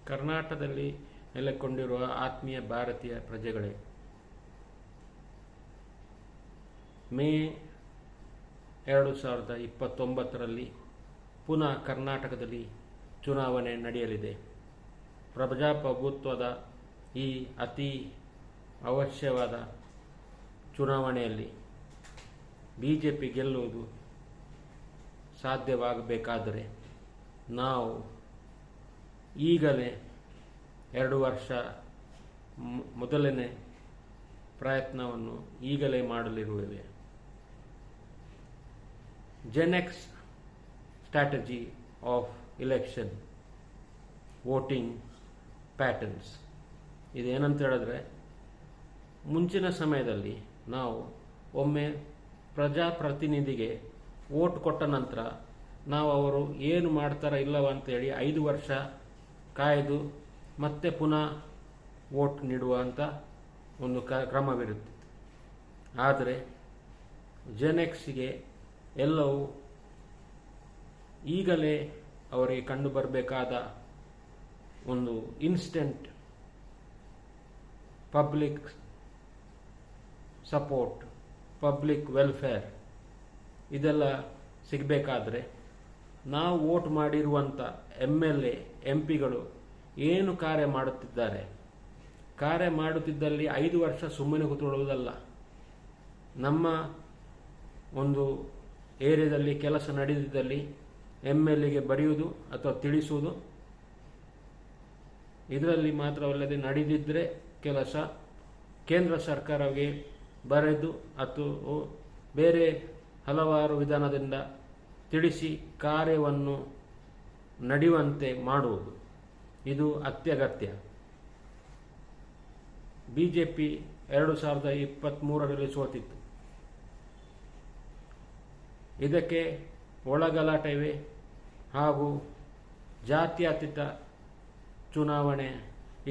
ಕರ್ನಾಟಕದಲ್ಲಿ ನೆಲೆಗೊಂಡಿರುವ ಆತ್ಮೀಯ ಭಾರತೀಯ ಪ್ರಜೆಗಳೇ, ಮೇ 2029ರಲ್ಲಿ ಪುನಃ ಕರ್ನಾಟಕದಲ್ಲಿ ಚುನಾವಣೆ ನಡೆಯಲಿದೆ. ಪ್ರಜಾಪ್ರಭುತ್ವದ ಈ ಅತಿ ಅವಶ್ಯವಾದ ಚುನಾವಣೆಯಲ್ಲಿ ಬಿಜೆಪಿ ಗೆಲ್ಲುವುದು ಸಾಧ್ಯವಾಗಬೇಕಾದರೆ ನಾವು ಈಗಲೇ 2 ವರ್ಷ ಮೊದಲನೇ ಪ್ರಯತ್ನವನ್ನು ಈಗಲೇ ಮಾಡಲಿರುತ್ತೇವೆ. Gen X strategy of election voting patterns ಇದೇನಂತ ಹೇಳಿದ್ರೆ, ಮುಂಚಿನ ಸಮಯದಲ್ಲಿ ನಾವು ಒಮ್ಮೆ ಪ್ರಜಾಪ್ರತಿನಿಧಿಗೆ ವೋಟ್ ಕೊಟ್ಟ ನಂತರ ನಾವು ಅವರು ಏನು ಮಾಡ್ತಾರೋ ಇಲ್ಲವ ಅಂತೇಳಿ 5 ವರ್ಷ ಕಾಯ್ದು ಮತ್ತೆ ಪುನಃ ವೋಟ್ ನೀಡುವಂಥ ಒಂದು ಕ್ರಮವಿರುತ್ತೆ. ಆದರೆ ಜೆನೆಕ್ಸ್ಗೆ ಎಲ್ಲವೂ ಈಗಲೇ ಅವರಿಗೆ ಕಂಡು ಬರಬೇಕಾದ ಒಂದು instant public support, public welfare ಇದೆಲ್ಲ ಸಿಗಬೇಕಾದ್ರೆ ನಾವು ವೋಟ್ ಮಾಡಿರುವಂಥ MLA MP ಗಳು ಏನು ಕಾರ್ಯ ಮಾಡುತ್ತಿದ್ದಾರೆ, ಕಾರ್ಯ ಮಾಡುತ್ತಿದ್ದಲ್ಲಿ 5 ವರ್ಷ ಸುಮ್ಮನೆ ಕೂತ್ಕೊಳ್ಳುವುದಲ್ಲ. ನಮ್ಮ ಒಂದು ಏರಿಯಾದಲ್ಲಿ ಕೆಲಸ ನಡೆದಿದ್ದಲ್ಲಿ MLAಗೆ ಬರೆಯುವುದು ಅಥವಾ ತಿಳಿಸುವುದು, ಇದರಲ್ಲಿ ಮಾತ್ರವಲ್ಲದೆ ನಡೆದಿದ್ದರೆ ಕೆಲಸ ಕೇಂದ್ರ ಸರ್ಕಾರಕ್ಕೆ ಬರೆದು ಅಥವಾ ಬೇರೆ ಹಲವಾರು ವಿಧಾನದಿಂದ ತಿಳಿಸಿ ಕಾರ್ಯವನ್ನು ನಡೆಯುವಂತೆ ಮಾಡುವುದು, ಇದು ಅತ್ಯಗತ್ಯ. ಬಿಜೆಪಿ 2023ರಲ್ಲಿ ಸೋತಿತ್ತು. ಇದಕ್ಕೆ ಒಳಗಲಾಟವೇ ಹಾಗೂ ಜಾತ್ಯತೀತ ಚುನಾವಣೆ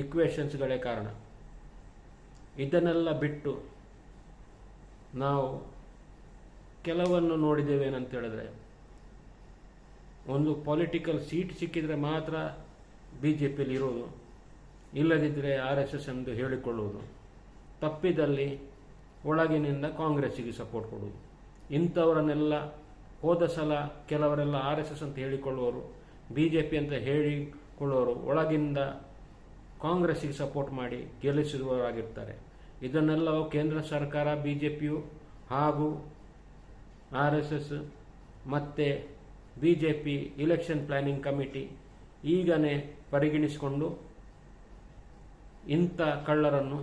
ಇಕ್ವೇಷನ್ಸ್ಗಳೇ ಕಾರಣ. ಇದನ್ನೆಲ್ಲ ಬಿಟ್ಟು ನಾವು ಕೆಲವನ್ನು ನೋಡಿದ್ದೇವೇನಂತ ಹೇಳಿದ್ರೆ, ಒಂದು ಪೊಲಿಟಿಕಲ್ ಸೀಟ್ ಸಿಕ್ಕಿದರೆ ಮಾತ್ರ ಬಿಜೆಪಿಯಲ್ಲಿ ಇರೋದು, ಇಲ್ಲದಿದ್ದರೆ RSS ಎಂದು ಹೇಳಿಕೊಳ್ಳುವುದು, ತಪ್ಪಿದಲ್ಲಿ ಒಳಗಿನಿಂದ ಕಾಂಗ್ರೆಸ್ಸಿಗೆ ಸಪೋರ್ಟ್ ಕೊಡುವುದು. ಇಂಥವರನ್ನೆಲ್ಲ ಹೋದ ಸಲ ಕೆಲವರೆಲ್ಲ RSS ಅಂತ ಹೇಳಿಕೊಳ್ಳುವವರು, ಬಿಜೆಪಿ ಅಂತ ಹೇಳಿಕೊಳ್ಳುವವರು ಒಳಗಿಂದ ಕಾಂಗ್ರೆಸ್ಸಿಗೆ ಸಪೋರ್ಟ್ ಮಾಡಿ ಗೆಲ್ಲಿಸುವವರಾಗಿರ್ತಾರೆ. ಇದನ್ನೆಲ್ಲ ಕೇಂದ್ರ ಸರ್ಕಾರ, ಬಿಜೆಪಿಯು ಹಾಗೂ RSS ಮತ್ತು ಬಿಜೆಪಿ ಇಲೆಕ್ಷನ್ ಪ್ಲಾನಿಂಗ್ ಕಮಿಟಿ ಈಗಲೇ ಪರಿಗಣಿಸಿಕೊಂಡು ಇಂಥ ಕಳ್ಳರನ್ನು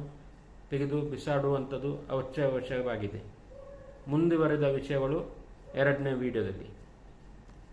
ತೆಗೆದು ಬಿಸಾಡುವಂಥದ್ದು ಅತ್ಯವಶ್ಯಕವಾಗಿದೆ. ಮುಂದುವರೆದ ವಿಷಯಗಳು 2ನೇ ವಿಡಿಯೋದಲ್ಲಿ.